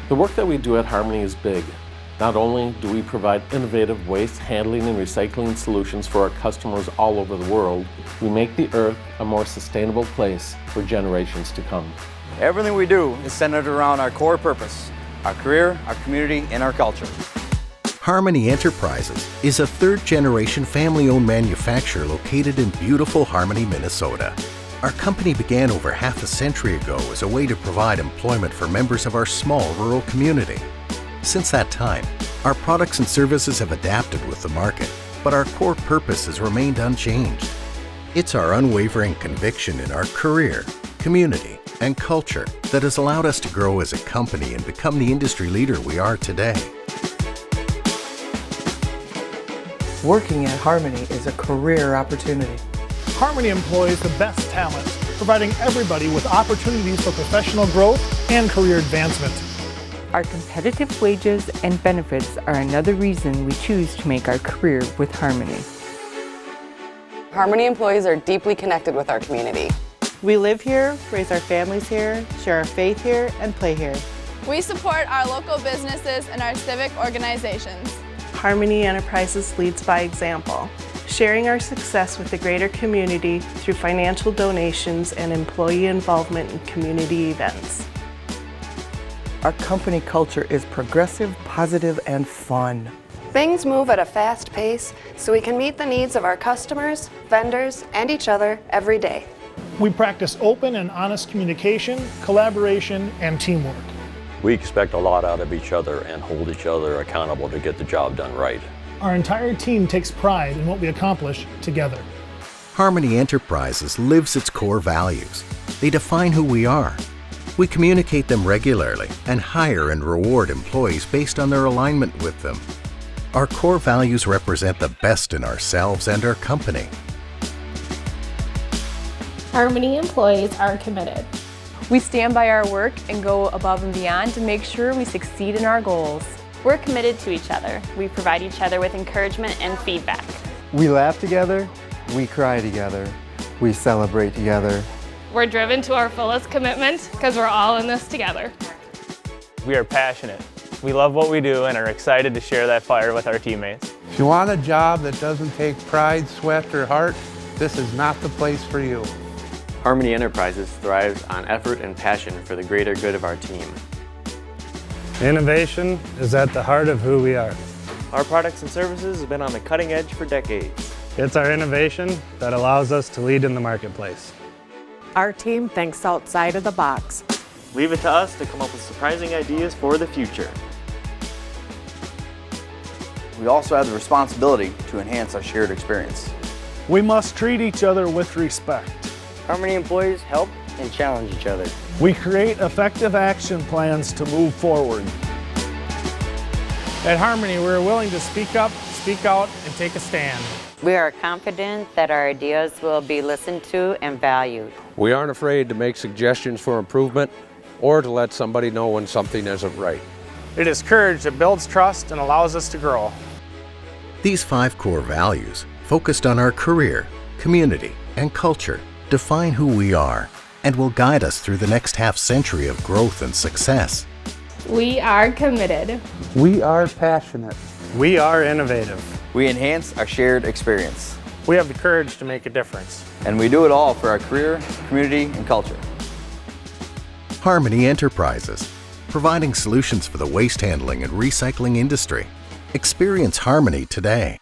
The work that we do at Harmony is big. Not only do we provide innovative waste handling and recycling solutions for our customers all over the world, we make the earth a more sustainable place for generations to come. Everything we do is centered around our core purpose, our career, our community, and our culture. Harmony Enterprises is a third-generation family-owned manufacturer located in beautiful Harmony, Minnesota. Our company began over half a century ago as a way to provide employment for members of our small rural community. Since that time, our products and services have adapted with the market, but our core purpose has remained unchanged. It's our unwavering conviction in our career, community, and culture that has allowed us to grow as a company and become the industry leader we are today. Working at Harmony is a career opportunity. Harmony employs the best talent, providing everybody with opportunities for professional growth and career advancement. Our competitive wages and benefits are another reason we choose to make our career with Harmony. Harmony employees are deeply connected with our community. We live here, raise our families here, share our faith here, and play here. We support our local businesses and our civic organizations. Harmony Enterprises leads by example, sharing our success with the greater community through financial donations and employee involvement in community events. Our company culture is progressive, positive, and fun. Things move at a fast pace, so we can meet the needs of our customers, vendors, and each other every day. We practice open and honest communication, collaboration, and teamwork. We expect a lot out of each other and hold each other accountable to get the job done right. Our entire team takes pride in what we accomplish together. Harmony Enterprises lives its core values. They define who we are. We communicate them regularly and hire and reward employees based on their alignment with them. Our core values represent the best in ourselves and our company. Harmony employees are committed. We stand by our work and go above and beyond to make sure we succeed in our goals. We're committed to each other. We provide each other with encouragement and feedback. We laugh together, we cry together, we celebrate together. We're driven to our fullest commitment because we're all in this together. We are passionate. We love what we do and are excited to share that fire with our teammates. If you want a job that doesn't take pride, sweat, or heart, this is not the place for you. Harmony Enterprises thrives on effort and passion for the greater good of our team. Innovation is at the heart of who we are. Our products and services have been on the cutting edge for decades. It's our innovation that allows us to lead in the marketplace. Our team thinks outside of the box. Leave it to us to come up with surprising ideas for the future. We also have the responsibility to enhance our shared experience. We must treat each other with respect. Harmony employees help and challenge each other. We create effective action plans to move forward. At Harmony, we're willing to speak up, speak out, and take a stand. We are confident that our ideas will be listened to and valued. We aren't afraid to make suggestions for improvement or to let somebody know when something isn't right. It is courage that builds trust and allows us to grow. These 5 core values, focused on our career, community, and culture, define who we are and will guide us through the next half-century of growth and success. We are committed. We are passionate. We are innovative. We enhance our shared experience. We have the courage to make a difference. And we do it all for our career, community, and culture. Harmony Enterprises, providing solutions for the waste handling and recycling industry. Experience Harmony today.